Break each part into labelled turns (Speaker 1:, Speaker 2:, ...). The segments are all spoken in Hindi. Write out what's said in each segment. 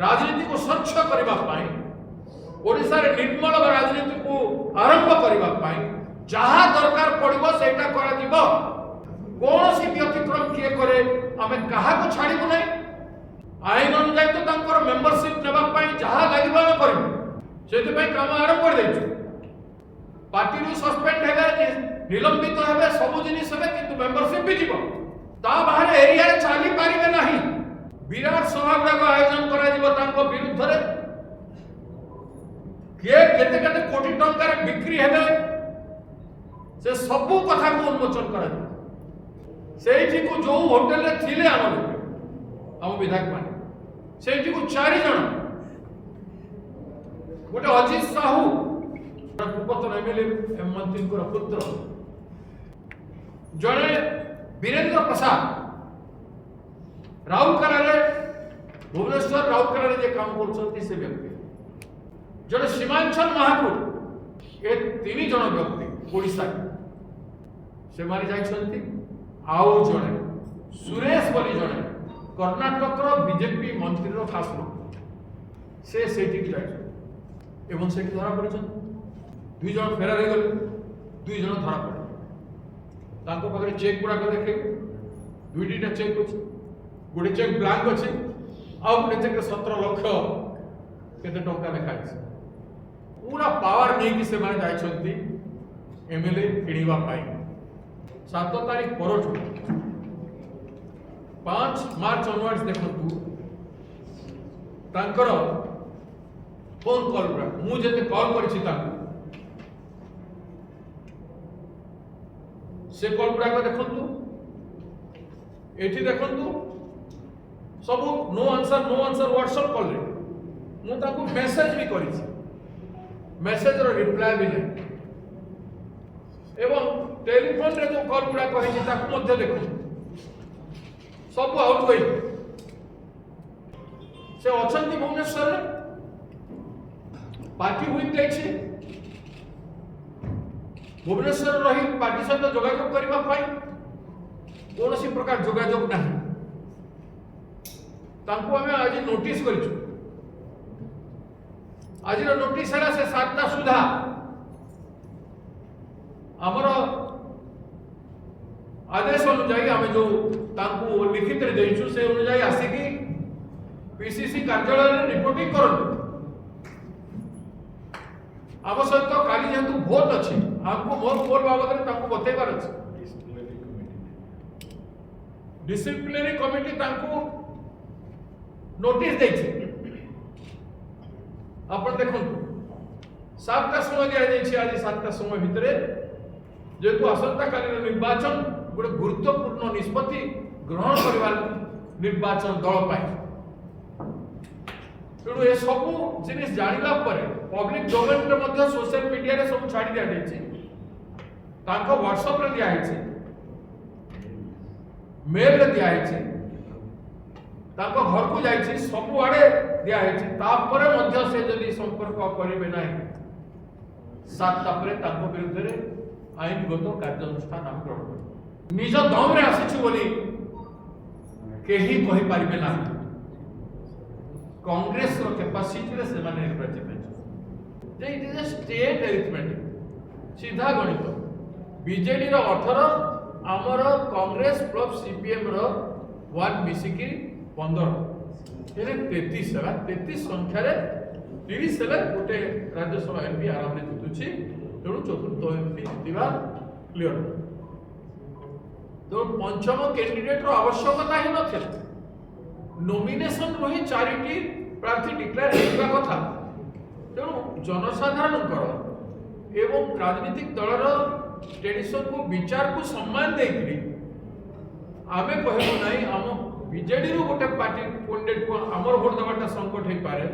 Speaker 1: राजनीति को स्वच्छ करने ओडिशा रे निर्मल राजनीति को आरंभ करने जहाँ दरकार पड़ो से कौन सी व्यतिक्रम किए करे आम क्या छाड़ू ना आईन अनुजाई तो मेंबरशिप नापी जहाँ लगे आम कर काम आरंभ कर पार्टी रू सस्पेंड है निलंबित है सब जिनिस कि मेंबरशिप भी जीव ता बाहर एरिया चली पारे ना विराट सभा गुड़ाक आयोजन कर विरुद्ध किए केते केते कोटी टंकार बिक्री हेबे से सब कथा को उन्मोचन कर को जो होटेल रे थिले आम विधायक मान से को 4 जन गोटे अजित साहू पूर्वतन एमएलए मंत्री पुत्र जड़े वीरेंद्र प्रसाद राउरकेला भुवनेश्वर राउरकेला काम कर से व्यक्ति जड़े सीमांचल महाकुर ये 3 जन व्यक्ति ओडिशा से मारी जाइछंती आउ जड़े सुरेश बोली जड़े कर्णाटक बीजेपी मंत्री रो खास लोक से सेठी की जाइछ एवं सेठी धरा पड़छन 2 जन फेरार गले 2 जन धरा पड़े तांको पाखरे चेक गुड़ा को देखे 2टा चेक अछि गोटे चेक ब्लैंक अछि आ गोटे चेक 17 लाख केते टंका लिखा अछि पूरा पावर नहीं कि से माने जाइछंती एमएलए किनिबा पाई 7 तारीख परठु 5 मार्च ऑनवर्ड्स देखंतु तांकर फोन कॉल गुड़ा मु जते कॉल करछि तांको से कॉल गुड़ा को देखंतु एठी देखंतु सब नो आंसर व्हाट्सएप कॉल रे मु ताको मेसेज भी करिछि मेसेज रो रिप्लाई भी नहीं एवं टेलीफोन रे जो कॉल गुड़ा कहि ताको मध्ये देखो सब आउट गोइंग से अछंती भुवनेश्वर रे पार्टी हुई जाइछि भुवनेश्वर रही पार्टी सहित जोगाजोग करबा पाई कौन सी प्रकार जोगाजोग नहीं तांको हमें आज नोटिस करिछु आज नोटिस है से 7टा सुधा आमर आदेश अनुजाई आम जो तांको लिखित रे देइछु से अनुजाई आसिकी पीसीसी कार्यालय रे रिपोर्टिंग करन आम सहित काली जेहेतु भोट अच्छी हमको मोर फोन बाबद में तांको बतेबार अछि डिसिप्लिनरी कमिटी तांको नोटिस देछि आपण देखो 7टा समय दिया जाइछि आज 7टा समय भितरे जेतु आसंता कालीन निर्वाचन गोटे गुरुत्वपूर्ण निष्पत्ति ग्रहण करबार निर्वाचन दल पाई तेणु ये सब जिनिस जानिला परे पब्लिक डोमेन रे मध्य सोशल मीडिया रे सब छाड़ी दिया जाइछि तांको व्हाट्सएप रे दिया जाइछि मेल रे दिया जाइछि तांको घर को जाइछि सब आड़े दिया जाइछि तापरे मध्य से जदी संपर्क करिवे नाही 7टा परे तांको विरुद्ध रे आईनगत कार्यानुष्ठान हम ग्रहण करू निज दम रे आसिछु बोली केही कहि पारिबे ना कांग्रेस रो कैपेसिटी रे से माने निर्वाचित जे it is a state arithmetic सीधा गणित बीजेडी रो 18 हमर कांग्रेस प्लस सीपीएम रो 1 मिसिकी 15 एने 33 है 33 संख्या रे 30 है गोटे राज्यसभा एमपी आराम रे जितुछि तेणु चतुर्थ एमपी जितवा क्लियर तो पंचम कैंडिडेट रो आवश्यकता ही नथिला नॉमिनेशन रही 4टी प्रार्थी डिक्लेयर होगा कथा तेणु जनसाधारण एवं राजनीतिक दलर ट्रेडिशन को विचार को सम्मान देकरी आमे कहबो नाही आम बीजेडी रो गोटे पार्टी कैंडिडेट को हमर वोट देबाटा संकट हे पारे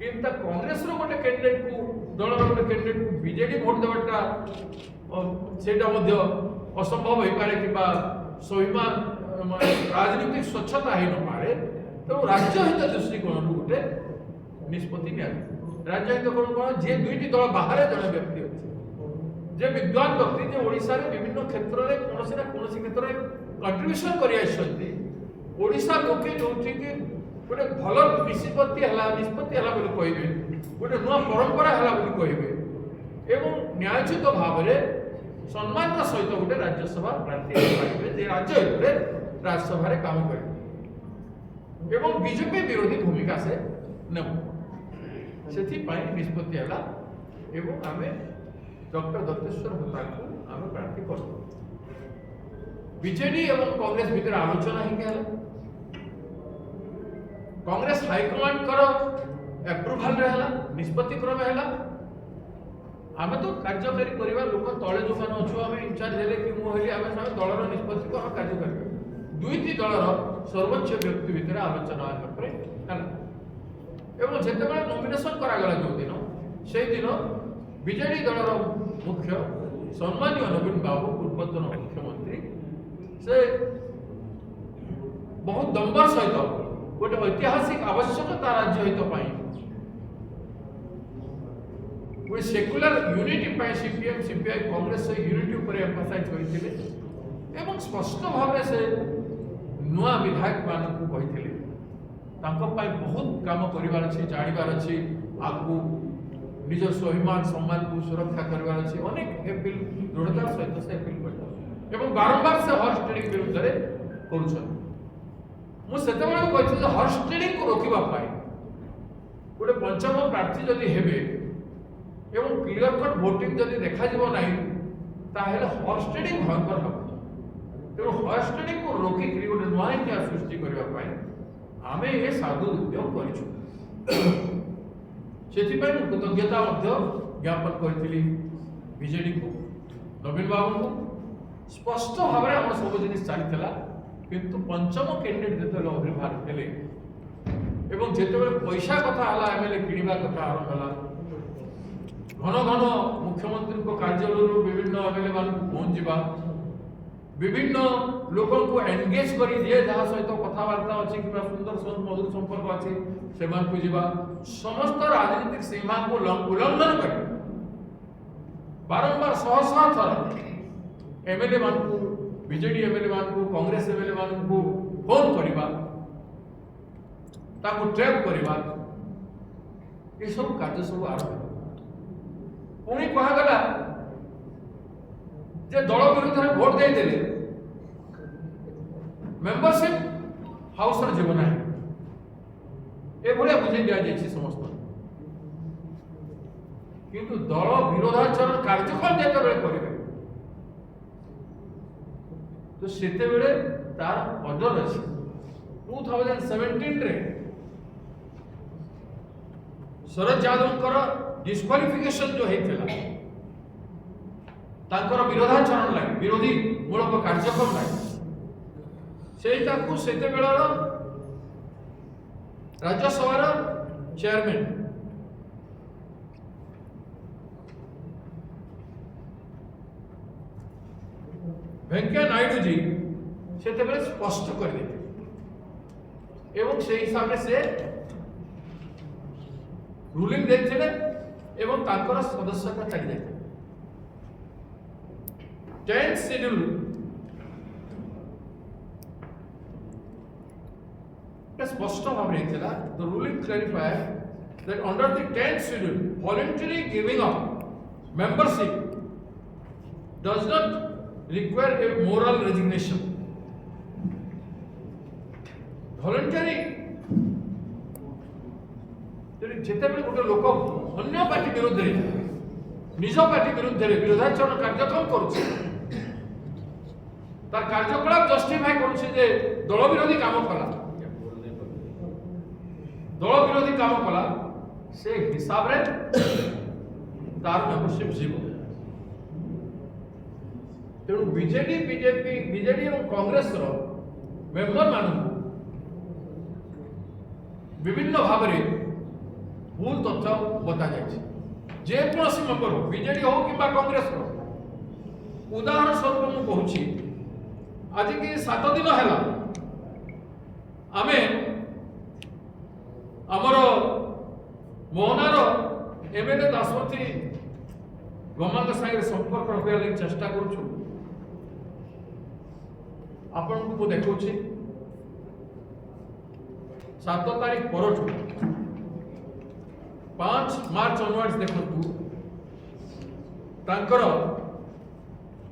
Speaker 1: किंतु कांग्रेस रो गोटे कैंडिडेट को दलर गोटे कैंडिडेट को बीजेडी वोट देबाटा सेटा मध्य असंभव हे पारे किबा सोहिमा राजनीतिक स्वच्छता है न पारे तो राज्य हित दृष्टिकोण गोटे निष्पत्ति निया राज्य हित कोन जे 2टी दल बाहर जन व्यक्ति अछि जे विद्वान व्यक्ति जे ओडिसा रे विभिन्न क्षेत्र रे कोनोसी ना कोनोसी क्षेत्र रे कंट्रीब्यूशन करि आछंती ओडिसा लोके जोठी कि गोटे भल निष्पत्ति बोली कहे गोटे नुआ परंपरा है बोली कहे एवं न्यायोचित भाव में सम्मान सहित गोटे राज्यसभा प्रार्थी जे राज्य राज्यसभा काम करे एवं बीजेपी विरोधी भूमिका से नेब से निष्पत्ति है एवं आम डॉक्टर दत्तेश्वर होता को आम प्रार्थी कर बीजेडी एवं कांग्रेस भितर आलोचना ही कांग्रेस हाइकमांड कर एप्रुवाल रहला निष्पत्ति क्रम है आम तो कार्यकारी करवा लोक तले जो मैंने अच्छु आम इनचार्ज हेले कि मुझे आम दलर निष्पत्ति को आम कार्यकारी दुईटी दलर सर्वोच्च व्यक्ति भितर आलोचना एवं जिते नॉमिनेशन करागला जो दिन से दिन बीजेडी दलर मुख्य सम्मानीय नवीन बाबू पूर्वतन मुख्यमंत्री से बहुत दम्बर सहित गोटे ऐतिहासिक आवश्यकता राज्य हित गोटे secular unity CPM CPI Congress unity उपर एम्फासाइज करते एवं स्पष्ट भाव से नुआ विधायक मानक कहते बहुत काम करार अच्छे जानवर अच्छे आपको निज स्वाभिमान सम्मान को सुरक्षा करार अच्छे अनेक एपिल दृढ़तार सहित से एपिल कर बारंबार से हॉर्स ट्रेडिंग विरुद्ध मुझे हॉर्स ट्रेडिंग को रोकवा गोटे पंचम प्रार्थी जदि हेबे एवं क्लियर कट वोटिंग जदि देखा ना हॉर्स ट्रेडिंग भयंकर हम तेणु हॉर्स ट्रेडिंग को रोकिक गोटे नुआ इतिहास सृष्टि करने आम ये साधु उद्यम करूँ कृतज्ञता ज्ञापन करी बीजेडी को नवीन बाबू को स्पष्ट भाव में आम सब जिन चलता किंतु पंचम कैंडिडेट जो आविर्भाव हेले एवं जिते पैसा कथा एमएलए किणवा कथा आरंभ है घन घन मुख्यमंत्री कार्यालय विभिन्न एमएलए मान पहुंच जा विभिन्न लोक एंगेज कर जहाँ सहित कथबार्ता अच्छी कि सुंदर मधुर संपर्क अच्छी से समस्त राजनीतिक सीमा को उल्लंघन कर बारंबार शह शह थर एमएलए मान बीजेडी एमएलए मान कांग्रेस एमएलए मान फोन करवा ट्रैप करवा ये सब कार्य सब आरंभ पुणी कहगला जे दल विरुद्ध में भोट दे मेंबरशिप हाउस जीवन है ये बुझे दि समस्त किंतु दल विरोधाचरण कार्यक्रम जिते करेंगे तो सेते बेले तार ऑर्डर अच्छी 2017 रे शरद यादव डिस्क्वालिफिकेशन जो होता तांकर विरोधाचरण लगे विरोधी मूलक कार्यक्रम लगे से बेलर राज्यसभा चेयरमैन वेंकैया नायडू जी से स्पष्ट कर देते एवं से हिसाब से रूलिंग देते एवं तांकर सदस्यता छाड़ी देते 10th schedule स्पष्ट भाव में the ruling clarified that under the 10th schedule voluntary giving up membership does not require a moral resignation voluntary जिते गोटे लोक अन्य पार्टी विरुद्ध निज पार्टी विरुद्ध विरोधाचरण कार्यक्रम करुचे तार कार्यकलाप जस्टिफाई करुचे जे दल विरोधी काम कला दल विरोधी काम कला से हिसाब रे तार मेंबरशिप जीव तेणु बीजेडी बीजेपी बीजेडी और कांग्रेस मेंबर मान विभिन्न भाव में भूल तथ्य बता जाए जेकोसी मेंबर हो बीजेडी हो कि कांग्रेस उदाहरण स्वरूप मुझे कहूँ आज की 7 दिन है आमे आमर मोहनार एमएलए दासपति गमांग सागे संपर्क रखा लगी चेष्टा करूँ आपण को देखा 7 तारीख परठू 5 मार्च ऑनवर्ड्स देखंतु तांकर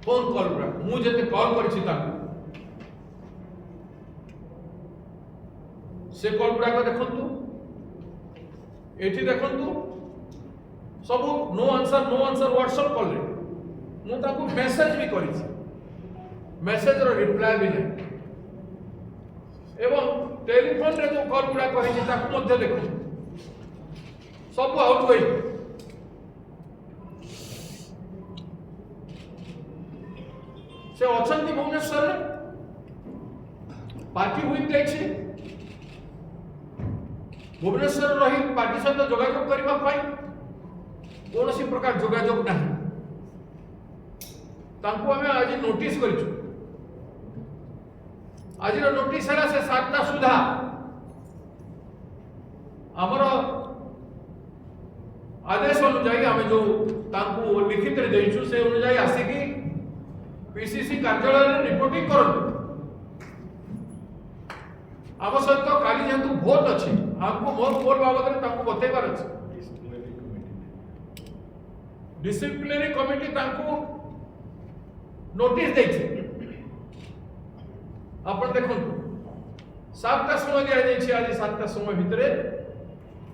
Speaker 1: फोन कॉल मु जते कॉल करछि तांको से कॉल गुड़ा देखंतु एठी देखंतु सब नो आंसर व्हाट्सएप कॉल रे मु तांको मेसेज भी करिछि मेसेज रो रिप्लाई भी नहीं एवं टेलीफोन रे जो कॉल गुड़ा करिछि ताको मध्ये देखो सब आउट गोइंग से अछंती भुवनेश्वर रे पार्टी हुई जाइछि भुवनेश्वर रही पार्टी सहित जोगाजोग करबा पाई कोनोसी प्रकार जोगाजोग नहीं तांको हमें आज नोटिस करिछु आज नोटिस है से 7टा सुधा आमर आदेश अनुजाई आम जो तांको लिखित रे देइछु से अनुजाई आसिकी पीसीसी कार्यालय रे रिपोर्टिंग करन आम सहित काली जेतु भोट अछि हमको मोर भोट बाबत रे तांको बतेबार अछि डिसिप्लिनरी कमिटी तांको नोटिस देइछि आपण देखो 7टा समय दिया जाइछि आज 7टा समय भितरे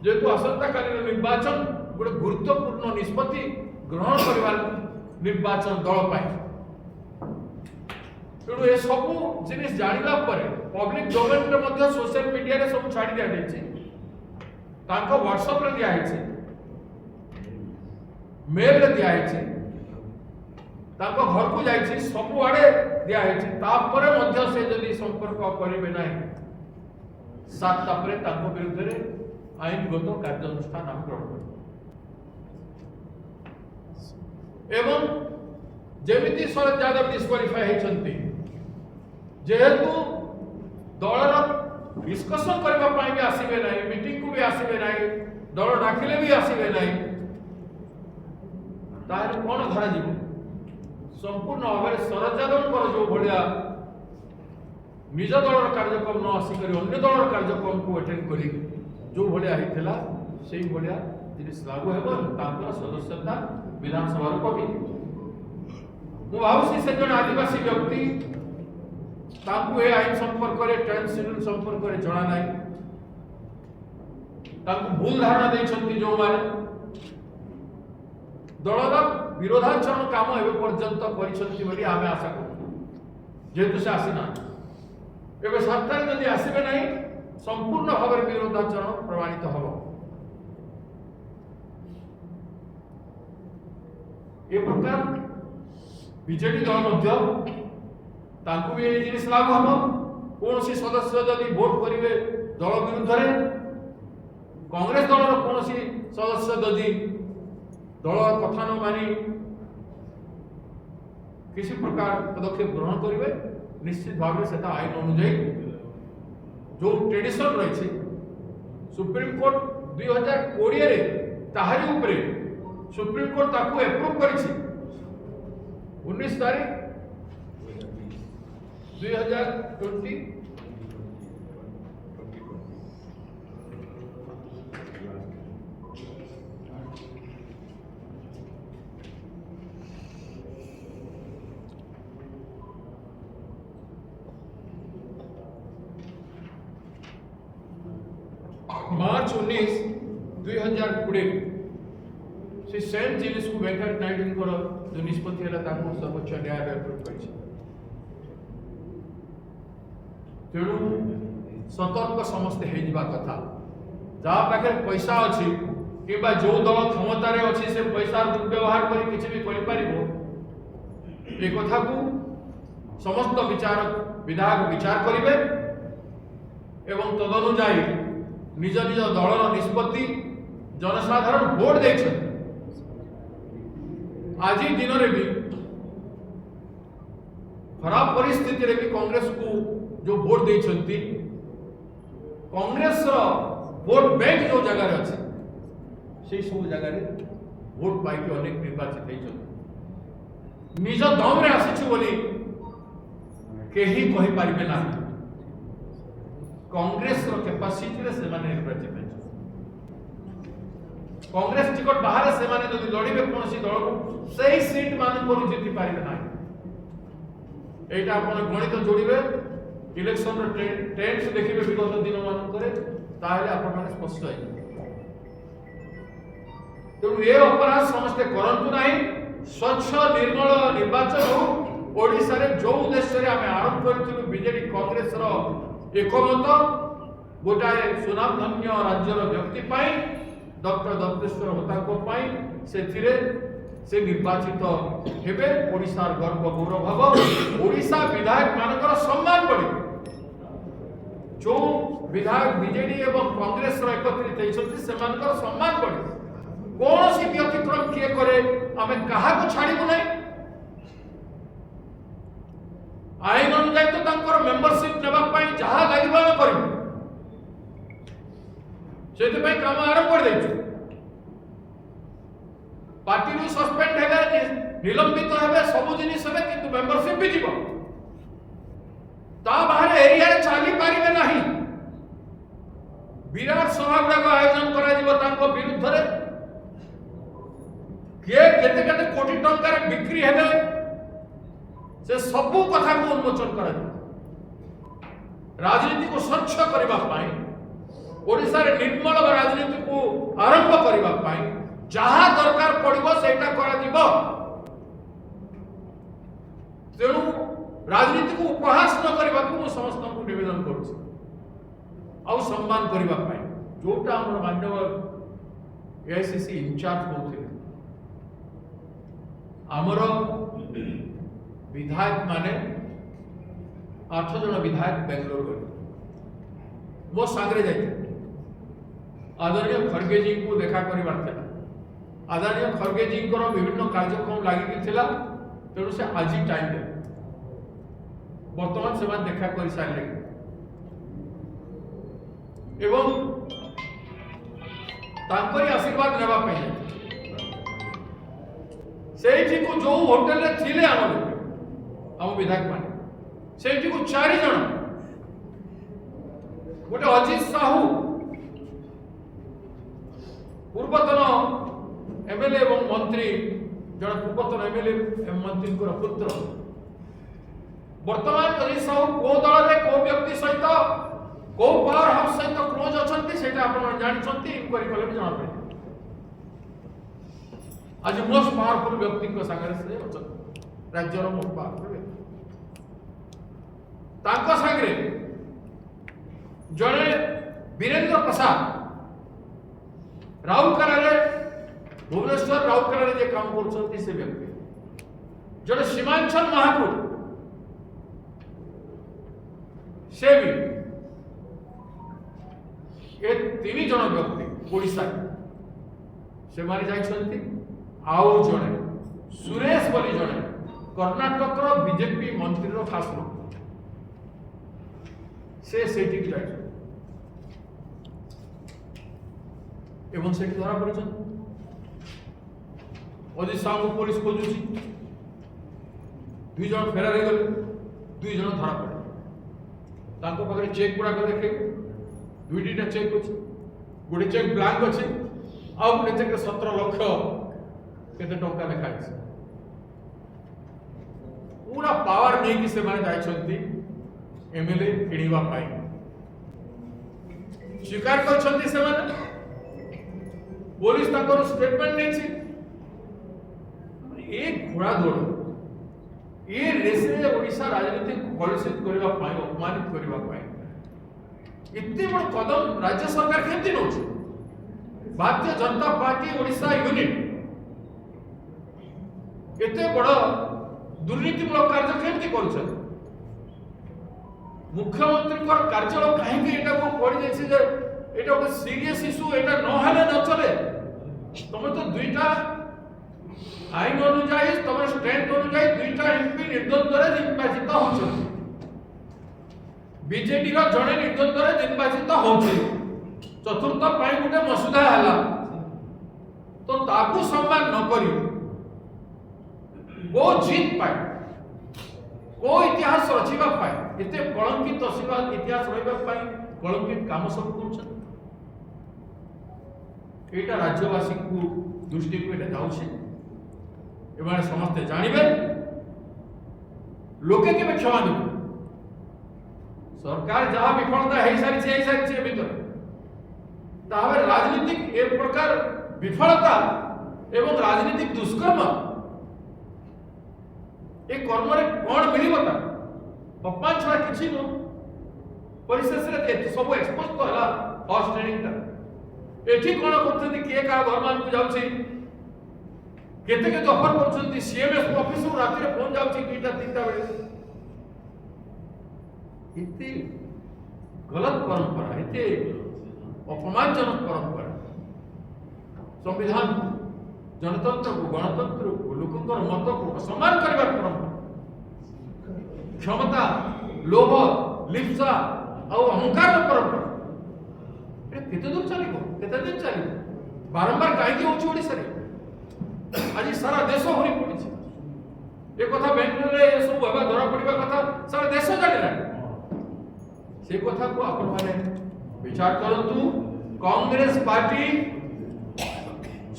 Speaker 1: जेतु आसंता कालीन निर्वाचन गोटे गुरुत्वपूर्ण निष्पत्ति ग्रहण करबार निर्वाचन दल पाई तेणु ए सब जिनिस जानिला परे पब्लिक डोमेन रे मध्य सोशल मीडिया रे सब छाडी दिया जाइछि तांको व्हाट्सएप रे दिया जाइछि मेल रे दिया जाइछि तांको घर को जाइछि सब आड़े दिया जाइछि तापरे मध्य से यदि संपर्क करिवे नाही 7टा परे तांको विरुद्ध रे आईनगत कार्यानुष्ठान हम ग्रहण करू एवं जेमिति शरद यादव डिस्क्वालिफाई हेछंती जेहेतु दलर डिस्कशन करबा पाई भी आसीबे नाही मीटिंग को भी आसीबे नाही दल डाकिले भी आसीबे नाही तार कोन धरा जीव संपूर्ण भाव शरद यादव जो भाया निज दलर कार्यक्रम न आसिक अन्य दलर कार्यक्रम को अटेंड कर जो भाया होता से भाया जिनिस लागू है सदस्यता विधानसभा कटि मु भावुसी से जन आदिवासी व्यक्ति तांकु ए आईन संपर्क में ट्रेन शेड्यूल संपर्क में जना ना तांकु भूल धारणा देछंती जो माने दलर विरोधाचरण काम एवं पर्यंत करिसंती बोली आमे आशा करू जेतु से आसीना एबे सरकार जदि आसीबे नाही संपूर्ण भाव में विरोधाचरण प्रमाणित हबो ए प्रकार बीजेडी दल मध्य तांकु भी ए जिनिस लागू हबो कोनोसी सदस्य जदि वोट करिवे दल विरुद्ध रे कांग्रेस दलर कोनोसी सदस्य जदि दल कथा न मानी किसी प्रकार पदक्षेप ग्रहण करेंगे निश्चित भाव में सेटा आईन अनुजाई जो ट्रेडिशन रही सुप्रीम कोर्ट 2020 रे ताहारी उपरे सुप्रीम कोर्ट ताकू एप्रूव करिछि 19 तारीख 2020 मार्च 19 2020 से सेम जिनिस को वेंकट नायडू को जो निष्पत्ति है ताको सर्वोच्च न्यायालय अप्रूव करिछि तेणु सतर्क समस्त हे जिबा कथा जा पाखे पैसा अछि किबा जो दल क्षमता रे अछि से पैसा दुर्व्यवहार करी किछि भी करि परिबो ए कथा को समस्त विचारक विधायक विचार करिवे एवं तदनुसार निज निज दलर निष्पत्ति जनसाधारण भोट देछन आज दिन रे भी खराब परिस्थिति रे भी कांग्रेस को जो वोट देछंती कांग्रेस वोट बैंक जो जगह रे अछि से सब जगह रे वोट पाई के अनेक निर्वाचित हेछन निज दम रे आसीछु बोली केही कहि पारिबे ना कांग्रेस कैपासिटी से निर्वाचित कांग्रेस टिकट बाहर से लड़े कौन दल को सही सीट मान जीति पारे ना यहाँ आप गणित जोड़े इलेक्शन ट्रेंड्स देखिए विगत दिन मान स्पष्ट है तेणु ये अपराध समस्ते करंतु नहीं स्वच्छ निर्मल निर्वाचन हो ओडिशा रे जो उद्देश्य आम आरंभ करूँ बीजेडी कांग्रेस एकमत गोटाए सुनामधन्य राज्यर व्यक्ति डॉक्टर दत्तेश्वर होता से निर्वाचित हेबे ओडिशार गर्व गौरव हम ओडिशा विधायक मानकर सम्मान बढ़े जो विधायक बीजेडी एवं कांग्रेस एकत्रित होती सम्मान बढ़े कौन सी व्यतिक्रम किए करे आम क्या छाड़ू ना आईन अनुजाई तो मेंबरशिप नापी जहाँ लगे आम कर काम आरंभ कर देचु पार्टी सस्पेंड है निलंबित है सब जिनिस है कि मेंबरशिप भी जीव बाहर एरिया चली पारे ना विराट सभा गुड़ाक आयोजन कर विरुद्ध किए केते केते कोटी टंकार बिक्री हेबे से सबू कथा को उन्मोचन कर राजनीति को स्वच्छ करने ओडिशा रे निर्मल राजनीति को आरंभ करने जहाँ दरकार पड़ो से तेणु राजनीति को उपहास न करने को समस्त को निवेदन कर सम्मान करने जोटा आम माननीय एआईसीसी इंचार्ज होते आमर विधायक माने 8 जन विधायक बेंगलोर गए मो सांगरे जाइए आदरणीय खड़गे जी को देखा कर आदरणीय खड़गे जी को विभिन्न कार्यक्रम लगी तेणु से आज टाइम दे बर्तमान से देखा कर सारे एवं आशीर्वाद नेवाई से जो होटेल रे थिले आम विधायक मान से 4 जन गोटे अजित साहू पूर्वतन एमएलए एवं मंत्री जन पूर्वतन एमएलए मंत्री पुत्र वर्तमान अजित साहू को दल में को व्यक्ति सहित को पावर हाउस सहित क्लोज अच्छा आप जानते इनक्वारी कले भी जना पड़े आज मोस्ट पावरफुल व्यक्ति सागर राज्यर मोस्ट पावरफुल व्यक्ति सागरे जड़े वीरेंद्र प्रसाद राउरकेला भुवनेश्वर राउरकेला काम कर व्यक्ति जड़े सीमांचल महाकुड़ से भी ये 3 जन व्यक्ति ओडिशा से जाइछन्ति आउ जड़े सुरेश बोली जड़े कर्णाटक बीजेपी मंत्री खास लोक से एवं से धरा पड़ अजित साहू को पुलिस खोजुची 2 जन फेरार हो गले 2 जन धरा पड़े पाखे चेक गुड़ाक देखे 2टा चेक अच्छे गोटे चेक ब्लांक अच्छे आउ गोटे चेक 17 लाख केते टंका लिखाई पूरा पावर नहीं से जाइछन्ति एमएलए किणवा स्वीकार करछन्ति से पुलिस ताकर स्टेटमेंट नहीं एक घोड़ा दौड़ ये रेसे ओडिशा राजनीति कलुषित करने अपमानित करने इतने बड़ कदम राज्य सरकार केमती नौ भारतीय जनता पार्टी ओडिशा यूनिट एते बड़ दुर्नीतिमूलक कार्य केमती कर मुख्यमंत्री कार्यालय कहीं पड़ जाए गोटे सीरियस इश्यू एटा न चले तुम तो 2टा आईन अनुजाई तुम स्ट्रेंथ अनुजाई 2टा एमपी निर्द्वंद्व निर्वाचित हो बीजेडी जड़े निर्द्वंद्व निर्वाचित हो चतुर्थ गोटे मसुदा है तो ताकू सम्मान न करी वो जीत पाए को इतिहास रचिबा पाए एते कलंकित इतिहास रहिबा पाए कलंकित काम सब कर एटा राज्यवासी को दृष्टि को एटा जाउछे एबारे समस्ते जानिबे लोके केबे क्षमा देबे सरकार जहाँ विफलता है सारी भीतर ताहले राजनीतिक एक प्रकार विफलता एवं राजनीतिक दुष्कर्म एक कर्म रे कोन मिलिबता अपमान छड़ा किछि न परिशेष रे सब एक्सपोज तो हला फर्स्ट ट्रेनिंग ता एठी कोन करथि के का घर मान को जाउछि केते के ऑफर करछन्ति सीएमएस ऑफिस रो राती रे फोन जाउछि 2टा 3टा बेले इतनी गलत परंपरा इतने अपमानजनक परंपरा संविधान जनतंत्र को गणतंत्र को लोकंर मत को सम्मान करने परंपरा क्षमता लोभ लिप्सा और अहंकार परंपरा केते दूर चलो केते दिन चलो बारंबार कहीं ओडिशा आज सारा देश होई पड़ी कथा बेंगलोर रे सब बाबा धरा पड़वा कथा सारा देश जानिला से कथा को आपण माने विचार करंतु कांग्रेस पार्टी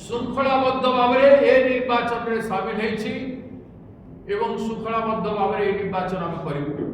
Speaker 1: श्रृंखलाबद्ध भाव में ए निर्वाचन में शामिल है एवं श्रृंखलाबद्ध भाव में ए निर्वाचन आम करिबु